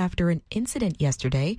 after an incident yesterday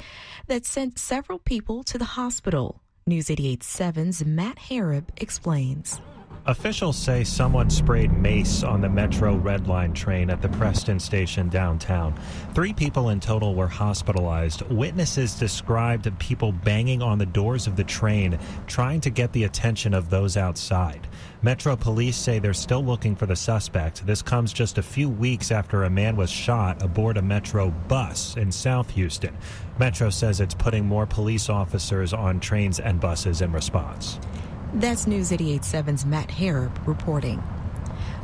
that sent several people to the hospital. News 88.7's Matt Harrop explains. Officials say someone sprayed mace on the Metro Red Line train at the Preston station downtown. 3 people in total were hospitalized. Witnesses described people banging on the doors of the train, trying to get the attention of those outside. Metro police say they're still looking for the suspect. This comes just a few weeks after a man was shot aboard a Metro bus in South Houston. Metro says it's putting more police officers on trains and buses in response. That's News 88.7's Matt Harrop reporting.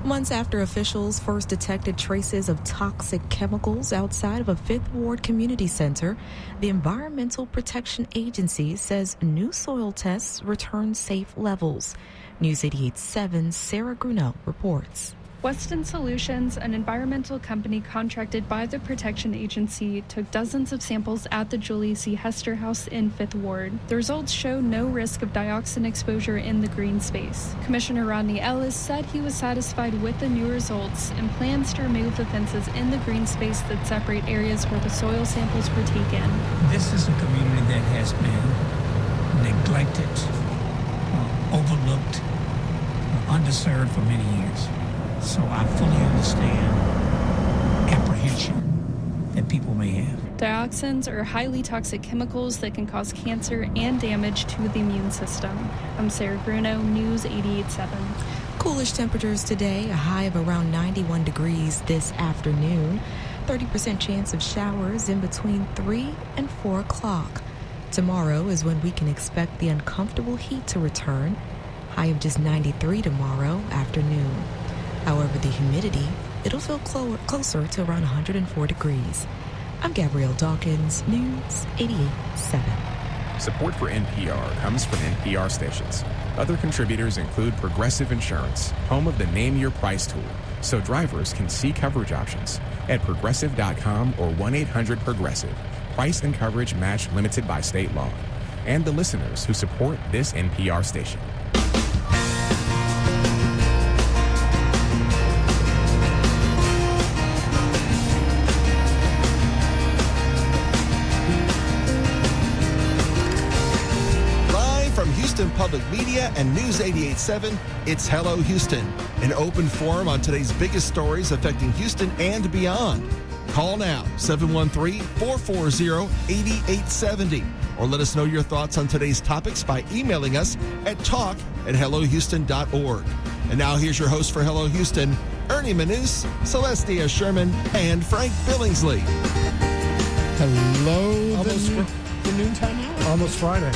Months after officials first detected traces of toxic chemicals outside of a Fifth Ward community center, the Environmental Protection Agency says new soil tests return safe levels. News 88.7's Sarah Grunow reports. Weston Solutions, an environmental company contracted by the Protection Agency, took dozens of samples at the Julie C. Hester House in Fifth Ward. The results show no risk of dioxin exposure in the green space. Commissioner Rodney Ellis said he was satisfied with the new results and plans to remove the fences in the green space that separate areas where the soil samples were taken. This is a community that has been neglected, overlooked, underserved for many years. So I fully understand apprehension that people may have. Dioxins are highly toxic chemicals that can cause cancer and damage to the immune system. I'm Sarah Grunow, News 88.7. Coolish temperatures today, a high of around 91 degrees this afternoon. 30% chance of showers in between 3 and 4 o'clock. Tomorrow is when we can expect the uncomfortable heat to return. High of just 93 tomorrow afternoon. However, the humidity, it'll feel closer to around 104 degrees. I'm Gabrielle Dawkins, News 88.7. Support for NPR comes from NPR stations. Other contributors include Progressive Insurance, home of the Name Your Price tool, so drivers can see coverage options at progressive.com or 1-800-PROGRESSIVE. Price and coverage match limited by state law. And the listeners who support this NPR station. Public Media and News 88.7, it's Hello Houston, an open forum on today's biggest stories affecting Houston and beyond. Call now, 713-440-8870, or let us know your thoughts on today's topics by emailing us at talk@hellohouston.org. And now here's your host for Hello Houston, Ernie Manous, Celestia Sherman, and Frank Billingsley. Hello, the noontime hour? Almost Friday.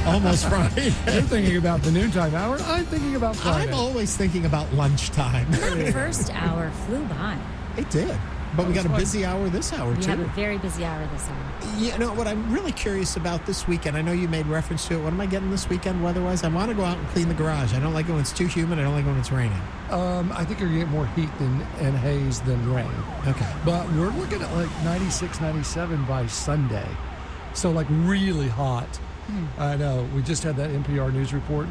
Almost Friday. You're thinking about the noontime hour. I'm thinking about Friday. I'm always thinking about lunchtime. The first hour flew by. It did. But we got a busy hour this hour, too. We have a very busy hour this hour. You know, what I'm really curious about this weekend, I know you made reference to it. What am I getting this weekend weather-wise? I want to go out and clean the garage. I don't like it when it's too humid. I don't like it when it's raining. I think you're going to get more heat and haze than rain. Okay. But we're looking at like 96, 97 by Sunday. So, like, really hot. I know. We just had that NPR news report,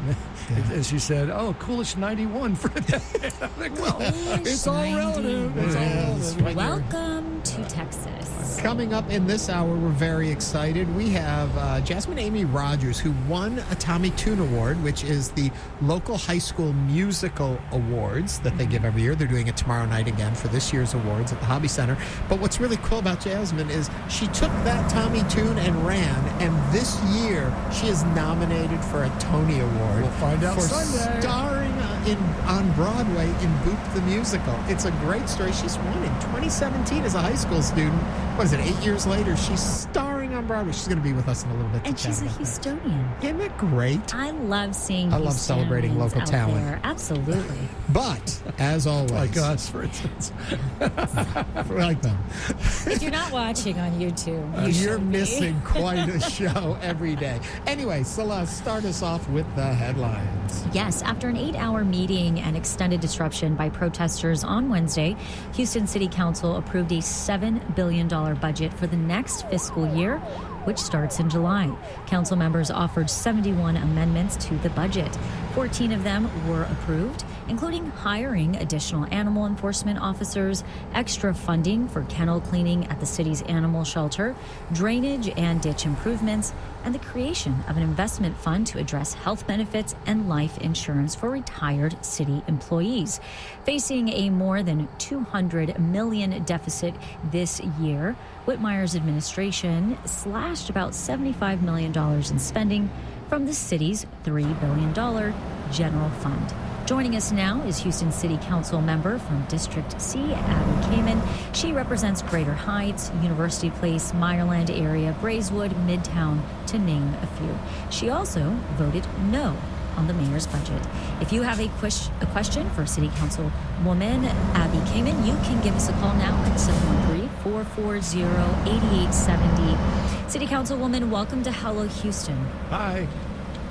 and she said, coolish 91 for today. I'm like, well, it's all relative. It's all relative. Welcome to Texas. Coming up in this hour, we're very excited. We have Jasmine Amy Rogers, who won a Tommy Tune Award, which is the local high school musical awards that they give every year. They're doing it tomorrow night again for this year's awards at the Hobby Center. But what's really cool about Jasmine is she took that Tommy Tune and ran, and this year she is nominated for a Tony Award. We'll find out for Sunday. Starring on Broadway in Boop the Musical. It's a great story. She's won in 2017 as a high school student. What is it, 8 years later? She's starring on Broadway. She's going to be with us in a little bit. And she's a Houstonian. Isn't that great? I love seeing I love celebrating local talent. There. Absolutely. But, as always. Like us, for instance. Like them. If you're not watching on YouTube, you're missing quite a show every day. Anyway, Celeste, start us off with the headlines. Yes, after an 8-hour meeting and extended disruption by protesters on Wednesday, Houston City Council approved a $7 billion budget for the next fiscal year, which starts in July. Council members offered 71 amendments to the budget. 14 of them were approved, including hiring additional animal enforcement officers, extra funding for kennel cleaning at the city's animal shelter, drainage and ditch improvements, and the creation of an investment fund to address health benefits and life insurance for retired city employees. Facing a more than $200 million deficit this year, Whitmire's administration slashed about $75 million in spending from the city's $3 billion general fund. Joining us now is Houston City Council member from District C, Abby Kamen. She represents Greater Heights, University Place, Meyerland area, Braeswood, Midtown, to name a few. She also voted no on the mayor's budget. If you have a question for City Councilwoman Abby Kamen, you can give us a call now at 713-440-8870. City Councilwoman, welcome to Hello Houston. Hi.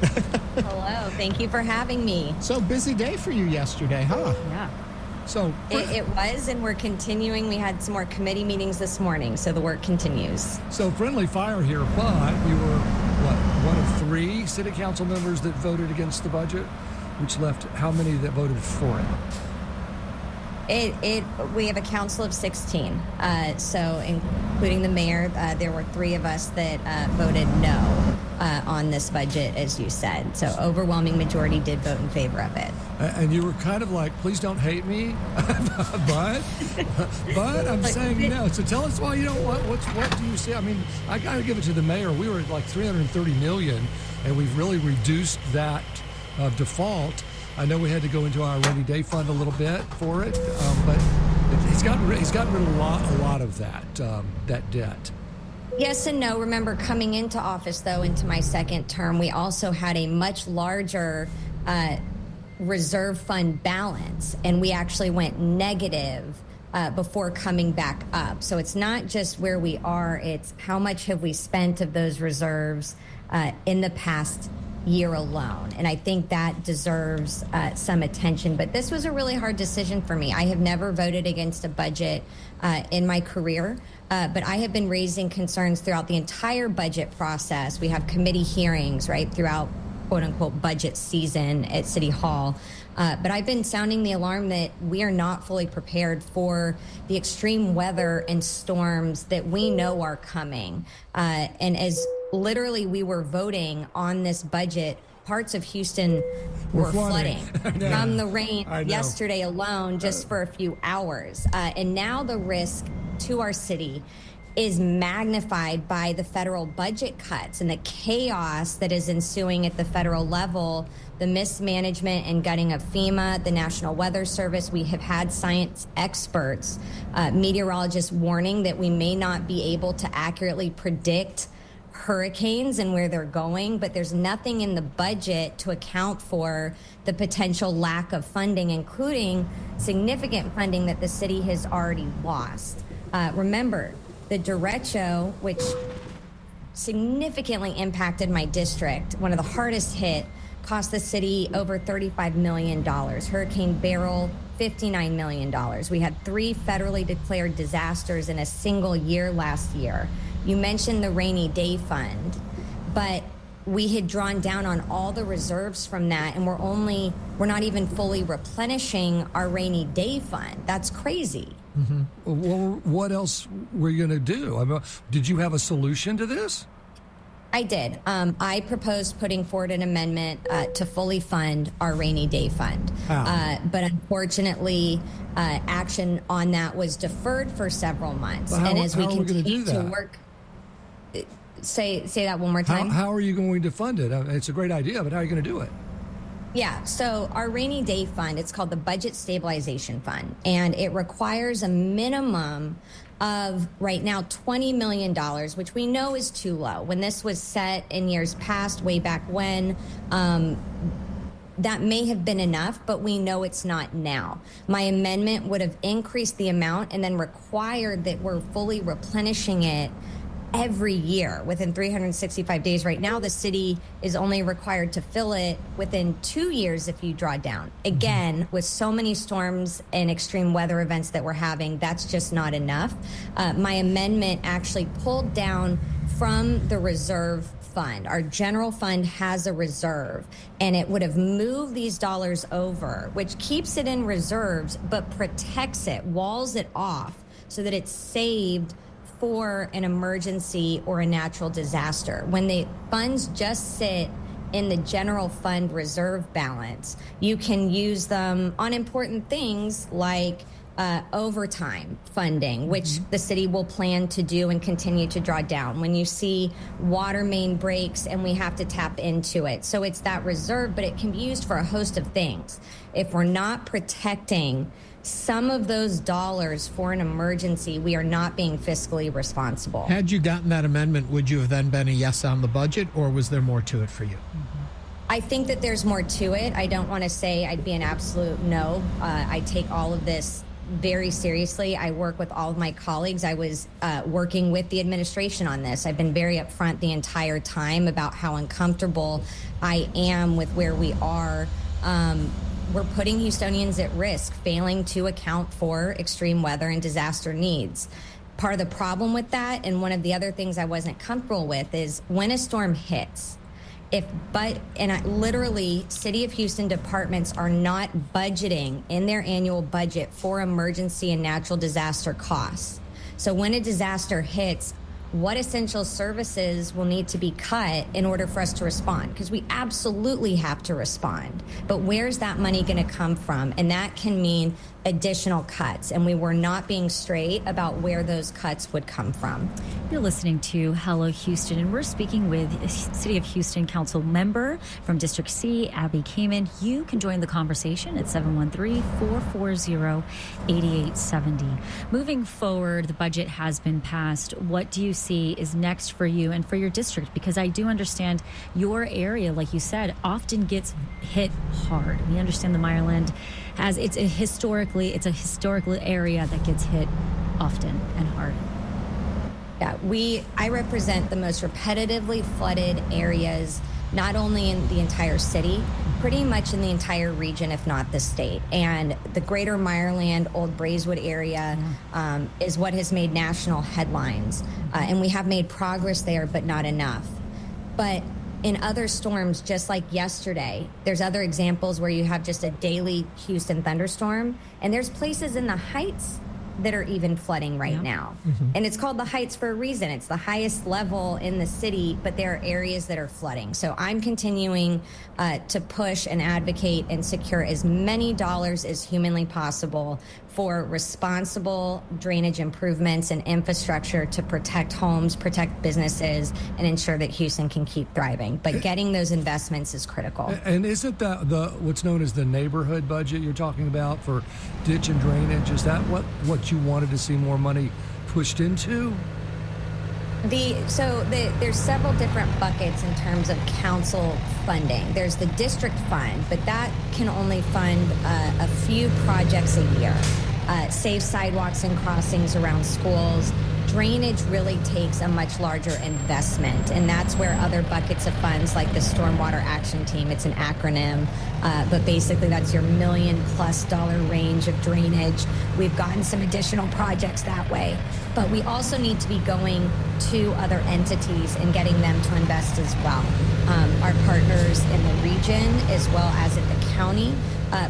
Hello, thank you for having me. So busy day for you yesterday, huh? Yeah. So It was, and we're continuing. We had some more committee meetings this morning, so the work continues. So friendly fire here, but we were, one of 3 city council members that voted against the budget, which left how many that voted for it? We have a council of 16, so including the mayor, there were 3 of us that voted no on this budget, as you said. So overwhelming majority did vote in favor of it. And you were kind of like, please don't hate me, but I'm saying no. So tell us why you don't want. What do you say? I mean, I got to give it to the mayor. We were at like 330 million, and we've really reduced that default. I know we had to go into our rainy day fund a little bit for it, but he's gotten rid of a lot of that debt. Yes and no. Remember, coming into office, though, into my second term, we also had a much larger reserve fund balance, and we actually went negative before coming back up. So it's not just where we are, it's how much have we spent of those reserves in the past year alone. And I think that deserves some attention. But this was a really hard decision for me. I have never voted against a budget in my career, but I have been raising concerns throughout the entire budget process. We have committee hearings, right, throughout quote unquote budget season at City Hall. But I've been sounding the alarm that we are not fully prepared for the extreme weather and storms that we know are coming. And as literally we were voting on this budget, parts of Houston were flooding from the rain yesterday alone, just for a few hours. And now the risk to our city is magnified by the federal budget cuts and the chaos that is ensuing at the federal level, the mismanagement and gutting of FEMA, the National Weather Service. We have had science experts, meteorologists warning that we may not be able to accurately predict hurricanes and where they're going, but there's nothing in the budget to account for the potential lack of funding, including significant funding that the city has already lost. Remember, the derecho, which significantly impacted my district, one of the hardest hit, cost the city over $35 million. Hurricane Beryl, $59 million. We had 3 federally declared disasters in a single year last year. You mentioned the rainy day fund, but we had drawn down on all the reserves from that, and we're not even fully replenishing our rainy day fund. That's crazy. Mm-hmm. Well, what else were you going to do? I mean, did you have a solution to this? I did. I proposed putting forward an amendment to fully fund our rainy day fund. But unfortunately, action on that was deferred for several months. Well, and as we continue to that? work, say that one more time. How are you going to fund it? It's a great idea, but how are you going to do it? Yeah, so our rainy day fund, it's called the Budget Stabilization Fund, and it requires a minimum of right now $20 million, which we know is too low. When this was set in years past, way back when, that may have been enough, but we know it's not now. My amendment would have increased the amount and then required that we're fully replenishing it every year within 365 days. Right now, the city is only required to fill it within 2 years if you draw down. Again, with so many storms and extreme weather events that we're having, that's just not enough. My amendment actually pulled down from the reserve fund, our general fund has a reserve, and it would have moved these dollars over, which keeps it in reserves, but protects it, walls it off so that it's saved for an emergency or a natural disaster. When the funds just sit in the general fund reserve balance, you can use them on important things like overtime funding, which the city will plan to do and continue to draw down when you see water main breaks and we have to tap into it. So it's that reserve, but it can be used for a host of things. If we're not protecting some of those dollars for an emergency, we are not being fiscally responsible. Had you gotten that amendment, would you have then been a yes on the budget, or was there more to it for you? I think that there's more to it. I don't want to say I'd be an absolute no. I take all of this very seriously. I work with all of my colleagues. I was working with the administration on this. I've been very upfront the entire time about how uncomfortable I am with where we are. We're putting Houstonians at risk, failing to account for extreme weather and disaster needs. Part of the problem with that, and one of the other things I wasn't comfortable with, is when a storm hits, literally, City of Houston departments are not budgeting in their annual budget for emergency and natural disaster costs. So when a disaster hits, what essential services will need to be cut in order for us to respond? Because we absolutely have to respond. But where's that money going to come from? And that can mean additional cuts. And we were not being straight about where those cuts would come from. You're listening to Hello Houston, and we're speaking with City of Houston Council member from District C, Abby Kamen. You can join the conversation at 713-440-8870. Moving forward, the budget has been passed. What do you see is next for you and for your district? Because I do understand your area, like you said, often gets hit hard. We understand the Meyerland it's a historical area that gets hit often and hard. Yeah, I represent the most repetitively flooded areas, not only in the entire city, pretty much in the entire region, if not the state. And the greater Meyerland, Old Braeswood area is what has made national headlines. And we have made progress there, but not enough. But in other storms, just like yesterday, there's other examples where you have just a daily Houston thunderstorm, and there's places in the Heights that are even flooding right now. And it's called the Heights for a reason. It's the highest level in the city, but there are areas that are flooding. So I'm continuing to push and advocate and secure as many dollars as humanly possible for responsible drainage improvements and infrastructure to protect homes, protect businesses, and ensure that Houston can keep thriving. But getting those investments is critical. And isn't that what's known as the neighborhood budget you're talking about for ditch and drainage? Is that what you wanted to see more money pushed into? There's several different buckets in terms of council funding. There's the district fund, but that can only fund a few projects a year. Safe sidewalks and crossings around schools. Drainage really takes a much larger investment, and that's where other buckets of funds like the Stormwater Action Team, it's an acronym, but basically that's your $1 million+ range of drainage. We've gotten some additional projects that way, but we also need to be going to other entities and getting them to invest as well. Our partners in the region as well as at the county,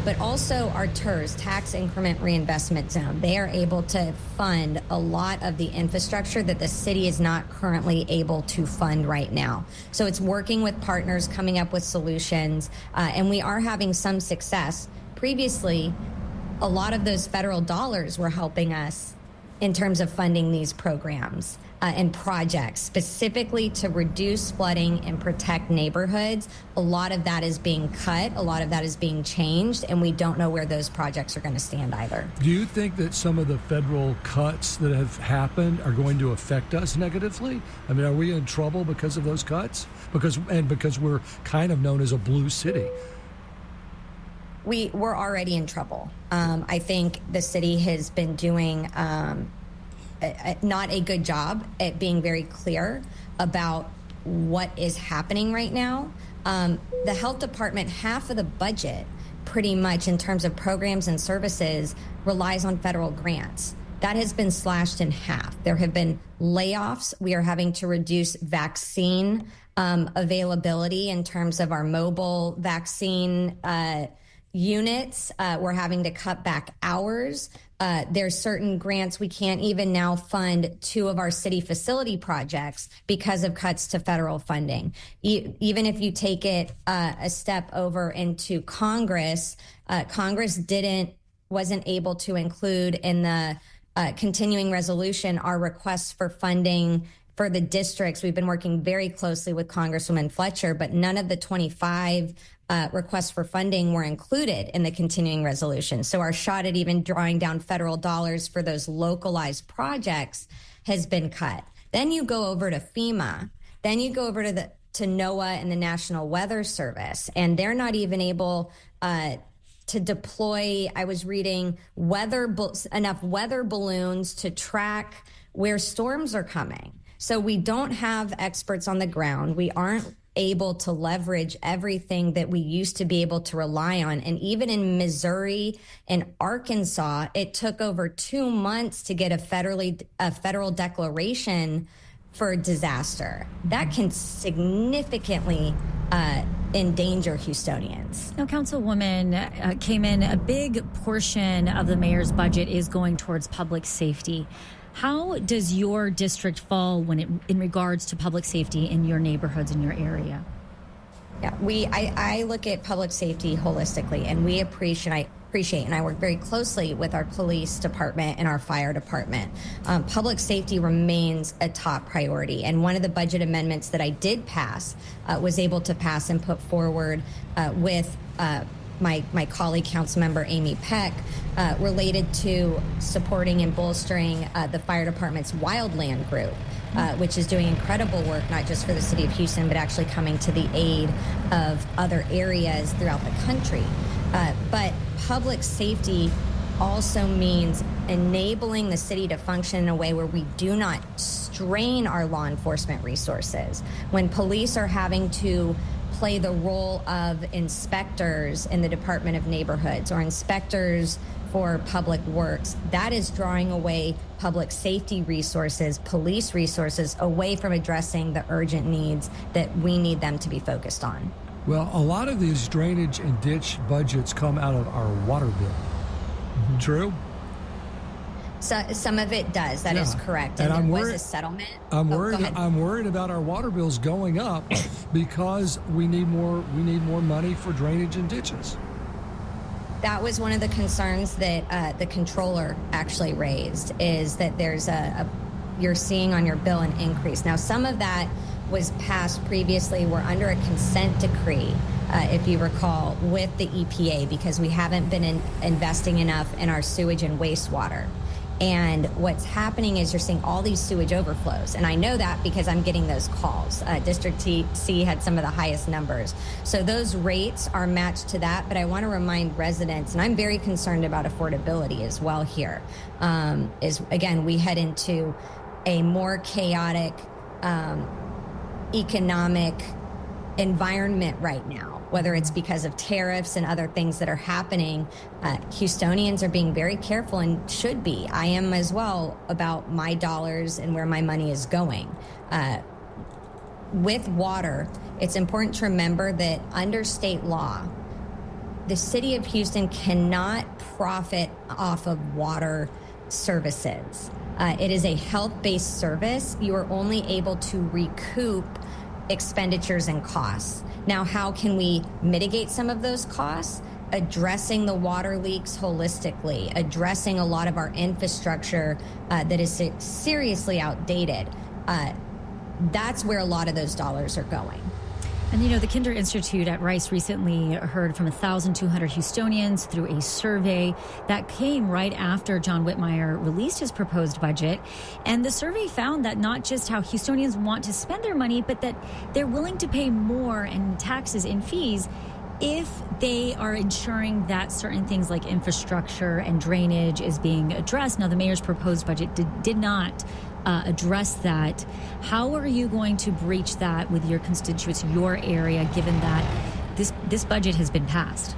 but also our TIRZ, Tax Increment Reinvestment Zone. They are able to fund a lot of the infrastructure that the city is not currently able to fund right now. So it's working with partners, coming up with solutions, and we are having some success. Previously, a lot of those federal dollars were helping us in terms of funding these programs and projects specifically to reduce flooding and protect neighborhoods. A lot of that is being cut, a lot of that is being changed, and we don't know where those projects are going to stand either. Do you think that some of the federal cuts that have happened are going to affect us negatively? I mean, are we in trouble because of those cuts? Because we're kind of known as a blue city. We're already in trouble. I think the city has been doing not a good job at being very clear about what is happening right now. The health department, half of the budget, pretty much in terms of programs and services, relies on federal grants. that has been slashed in half. There have been layoffs. We are having to reduce vaccine availability in terms of our mobile vaccine units. We're having to cut back hours. There's certain grants we can't even now fund 2 of our city facility projects because of cuts to federal funding. Even if you take it a step over into Congress, Congress wasn't able to include in the continuing resolution our requests for funding for the districts. We've been working very closely with Congresswoman Fletcher, but none of the 25 requests for funding were included in the continuing resolution. So our shot at even drawing down federal dollars for those localized projects has been cut. Then you go over to FEMA. Then you go over to NOAA and the National Weather Service, and they're not even able to deploy, I was reading, enough weather balloons to track where storms are coming. So we don't have experts on the ground. We aren't able to leverage everything that we used to be able to rely on. And even in Missouri and Arkansas, it took over 2 months to get a federal declaration for disaster. That can significantly endanger Houstonians. Now, Councilwoman Kamen, a big portion of the mayor's budget is going towards public safety. How does your district fall in regards to public safety in your neighborhoods in your area? Yeah, I look at public safety holistically, and we appreciate, and I work very closely with our police department and our fire department. Public safety remains a top priority, and one of the budget amendments that I did pass, was able to pass and put forward with my colleague, Councilmember Amy Peck, related to supporting and bolstering the fire department's wildland group, which is doing incredible work, not just for the city of Houston, but actually coming to the aid of other areas throughout the country. But public safety also means enabling the city to function in a way where we do not strain our law enforcement resources. When police are having to play the role of inspectors in the Department of Neighborhoods or inspectors for public works, that is drawing away public safety resources, police resources, away from addressing the urgent needs that we need them to be focused on. Well, a lot of these drainage and ditch budgets come out of our water bill. Mm-hmm. True? So some of it does. That is correct. And there was a settlement. I'm worried about our water bills going up because we need more money for drainage and ditches. That was one of the concerns that the controller actually raised, is that there's you're seeing on your bill an increase. Now, some of that was passed previously. We're under a consent decree, if you recall, with the EPA, because we haven't been investing enough in our sewage and wastewater. And what's happening is you're seeing all these sewage overflows. And I know that because I'm getting those calls. District C had some of the highest numbers. So those rates are matched to that. But I want to remind residents, and I'm very concerned about affordability as well here, is, again, we head into a more chaotic economic environment right now, whether it's because of tariffs and other things that are happening. Houstonians are being very careful, and should be. I am as well, about my dollars and where my money is going. With water, it's important to remember that under state law, the city of Houston cannot profit off of water services. It is a health-based service. You are only able to recoup expenditures and costs. Now, how can we mitigate some of those costs? Addressing the water leaks holistically, addressing a lot of our infrastructure that is seriously outdated. That's where a lot of those dollars are going. And the Kinder Institute at Rice recently heard from 1,200 Houstonians through a survey that came right after John Whitmire released his proposed budget. And the survey found that not just how Houstonians want to spend their money, but that they're willing to pay more in taxes and fees if they are ensuring that certain things like infrastructure and drainage is being addressed. Now, the mayor's proposed budget did not address that. How are you going to breach that with your constituents, your area, given that this budget has been passed?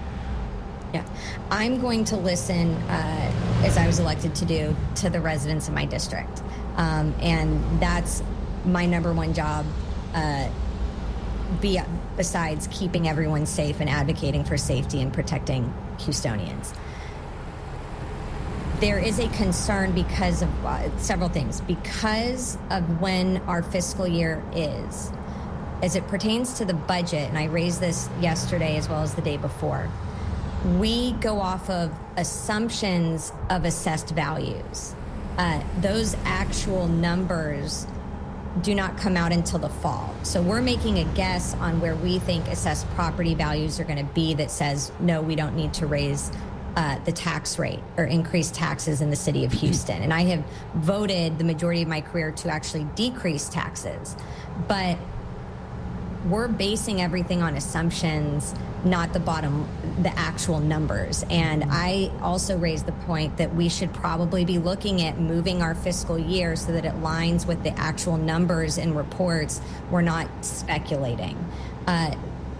Yeah, I'm going to listen as I was elected to do, to the residents of my district. And that's my number one job, besides keeping everyone safe and advocating for safety and protecting Houstonians. There is a concern because of several things. Because of when our fiscal year is, as it pertains to the budget, and I raised this yesterday as well as the day before, we go off of assumptions of assessed values. Those actual numbers do not come out until the fall. So we're making a guess on where we think assessed property values are going to be that says, no, we don't need to raise the tax rate or increase taxes in the city of Houston. And I have voted the majority of my career to actually decrease taxes. But we're basing everything on assumptions, not the actual numbers. And I also raised the point that we should probably be looking at moving our fiscal year so that it lines with the actual numbers and reports. We're not speculating.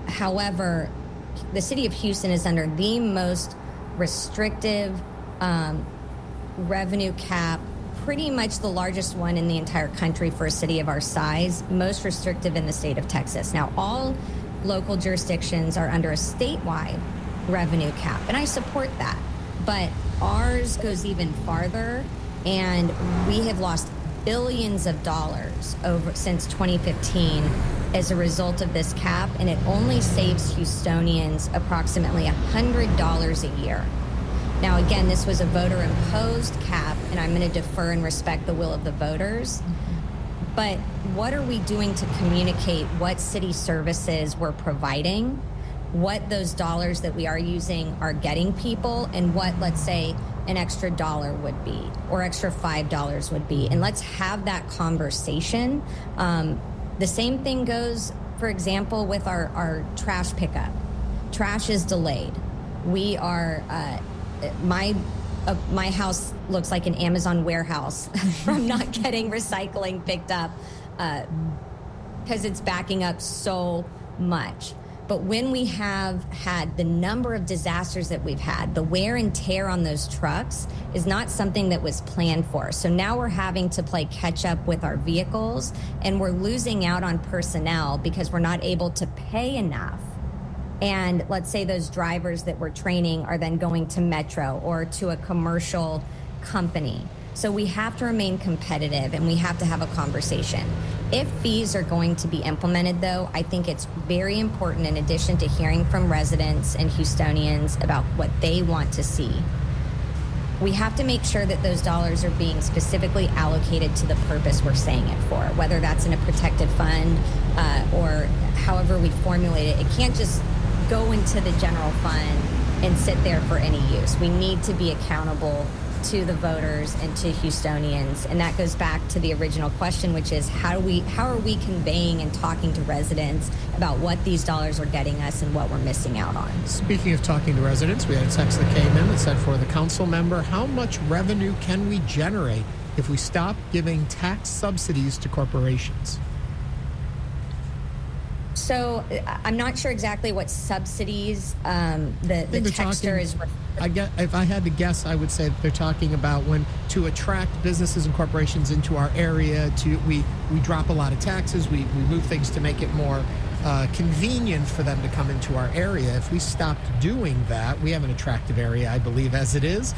However, the city of Houston is under the most restrictive revenue cap, pretty much the largest one in the entire country for a city of our size, most restrictive in the state of Texas. Now, all local jurisdictions are under a statewide revenue cap, and I support that. But ours goes even farther, and we have lost billions of dollars since 2015 as a result of this cap, and it only saves Houstonians approximately $100 a year. Now, again, this was a voter-imposed cap, and I'm going to defer and respect the will of the voters. But what are we doing to communicate what city services we're providing, what those dollars that we are using are getting people, and what, let's say, an extra $1 would be or extra $5 would be? And let's have that conversation. The same thing goes, for example, with our trash pickup. Trash is delayed. We are... my house looks like an Amazon warehouse from not getting recycling picked up because it's backing up so much. But when we have had the number of disasters that we've had, the wear and tear on those trucks is not something that was planned for. So now we're having to play catch up with our vehicles, and we're losing out on personnel because we're not able to pay enough. And let's say those drivers that we're training are then going to Metro or to a commercial company. So we have to remain competitive, and we have to have a conversation. If fees are going to be implemented, though, I think it's very important, in addition to hearing from residents and Houstonians about what they want to see, we have to make sure that those dollars are being specifically allocated to the purpose we're saying it for, whether that's in a protected fund or however we formulate it. It can't just go into the general fund and sit there for any use. We need to be accountable to the voters and to Houstonians. And that goes back to the original question, which is how are we conveying and talking to residents about what these dollars are getting us and what we're missing out on? Speaking of talking to residents, we had a text that came in that said, for the council member, how much revenue can we generate if we stop giving tax subsidies to corporations? So I'm not sure exactly what subsidies the texter is. If I had to guess, I would say that they're talking about when to attract businesses and corporations into our area. We drop a lot of taxes. We move things to make it more convenient for them to come into our area. If we stopped doing that, we have an attractive area, I believe, as it is.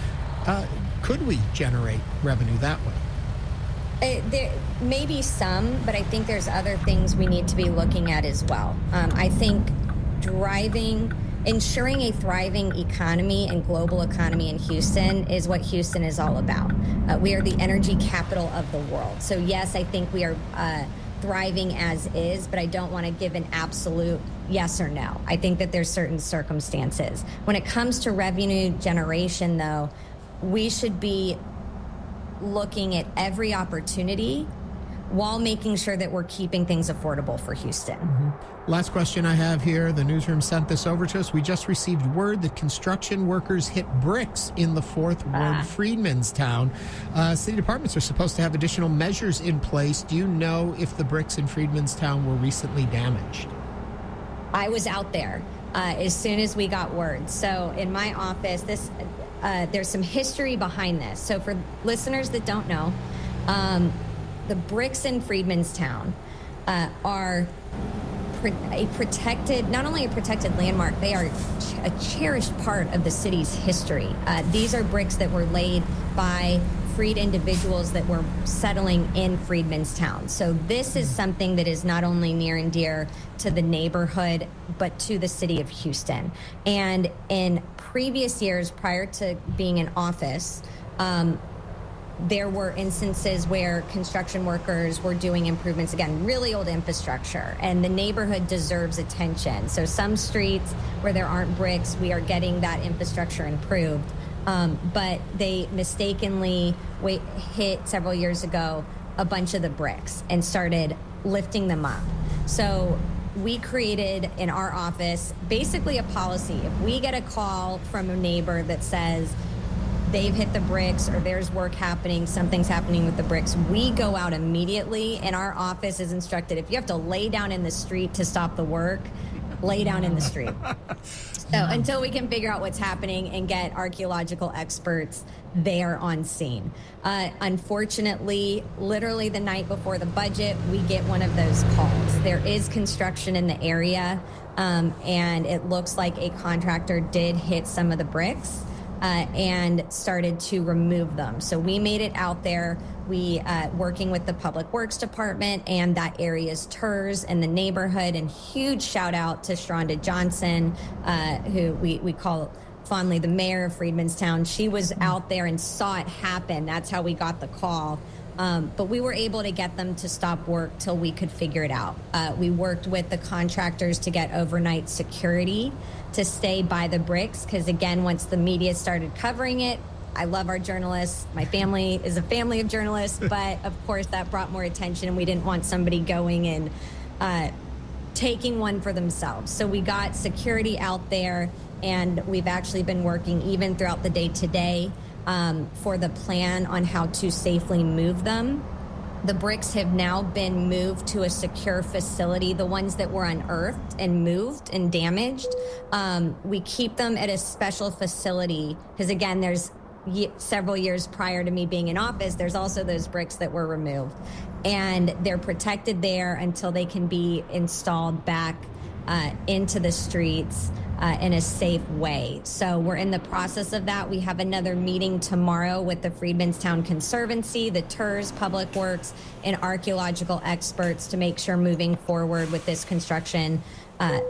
Could we generate revenue that way? There may be some, but I think there's other things we need to be looking at as well. I think ensuring a thriving economy and global economy in Houston is what Houston is all about. We are the energy capital of the world. So yes, I think we are thriving as is, but I don't want to give an absolute yes or no. I think that there's certain circumstances. When it comes to revenue generation, though, we should be looking at every opportunity while making sure that we're keeping things affordable for Houston. Mm-hmm. Last question I have here. The newsroom sent this over to us. We just received word that construction workers hit bricks in the 4th Ward, Freedmanstown. City departments are supposed to have additional measures in place. Do you know if the bricks in Freedmanstown were recently damaged? I was out there as soon as we got word. So in my office, there's some history behind this. So for listeners that don't know, the bricks in Freedmanstown are not only a protected landmark, they are a cherished part of the city's history. These are bricks that were laid by freed individuals that were settling in Freedmanstown. So this is something that is not only near and dear to the neighborhood, but to the city of Houston. And in previous years, prior to being in office, there were instances where construction workers were doing improvements, again, really old infrastructure, and the neighborhood deserves attention. So some streets where there aren't bricks, we are getting that infrastructure improved. But they mistakenly hit several years ago a bunch of the bricks and started lifting them up. So we created in our office basically a policy. If we get a call from a neighbor that says they've hit the bricks or there's work happening, something's happening with the bricks, we go out immediately, and our office is instructed, if you have to lay down in the street to stop the work, lay down in the street. So until we can figure out what's happening and get archaeological experts there on scene. Unfortunately, literally the night before the budget, we get one of those calls. There is construction in the area, and it looks like a contractor did hit some of the bricks and started to remove them. So we made it out there. We working with the Public Works Department and that area's TERS and the neighborhood, and huge shout out to Sharonda Johnson, who we call fondly the mayor of Freedmanstown. She was out there and saw it happen. That's how we got the call. But we were able to get them to stop work till we could figure it out. We worked with the contractors to get overnight security to stay by the bricks, because again, once the media started covering it, I love our journalists. My family is a family of journalists, but of course that brought more attention, and we didn't want somebody going and taking one for themselves. So we got security out there, and we've actually been working even throughout the day today for the plan on how to safely move them. The bricks have now been moved to a secure facility. The ones that were unearthed and moved and damaged, we keep them at a special facility, because again, there's several years prior to me being in office, there's also those bricks that were removed, and they're protected there until they can be installed back into the streets in a safe way. So we're in the process of that. We have another meeting tomorrow with the Freedmanstown Conservancy, the TERS, Public Works, and archaeological experts to make sure moving forward with this construction,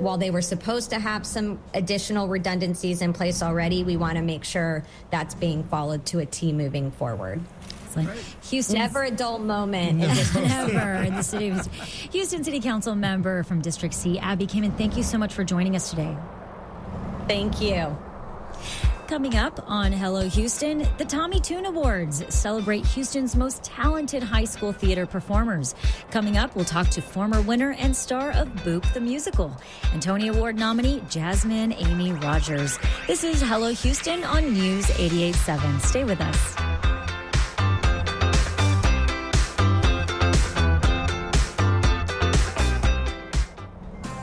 while they were supposed to have some additional redundancies in place already, we want to make sure that's being followed to a T moving forward. Houston, never a dull moment. Never in the city of Houston City Council member from District C, Abby Kamen. Thank you so much for joining us today. Thank you. Coming up on Hello Houston, the Tommy Tune Awards celebrate Houston's most talented high school theater performers. Coming up, we'll talk to former winner and star of Boop the Musical and Tony Award nominee Jasmine Amy Rogers. This is Hello Houston on News 88.7. Stay with us.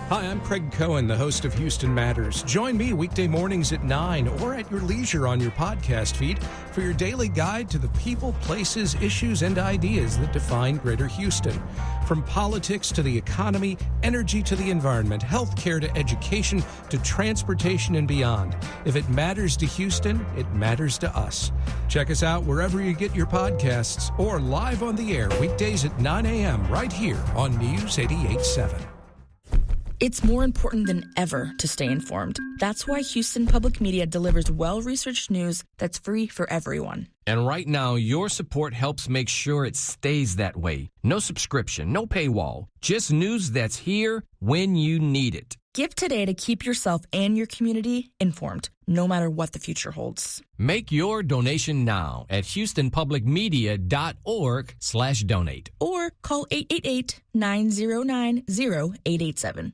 Hi, I'm Craig Cohen, the host of Houston Matters. Join me weekday mornings at 9 or at your leisure on your podcast feed for your daily guide to the people, places, issues, and ideas that define Greater Houston. From politics to the economy, energy to the environment, healthcare to education to transportation and beyond. If it matters to Houston, it matters to us. Check us out wherever you get your podcasts or live on the air weekdays at 9 a.m. right here on News 88.7. It's more important than ever to stay informed. That's why Houston Public Media delivers well-researched news that's free for everyone. And right now, your support helps make sure it stays that way. No subscription, no paywall, just news that's here when you need it. Give today to keep yourself and your community informed, no matter what the future holds. Make your donation now at HoustonPublicMedia.org/donate. Or call 888-909-0887.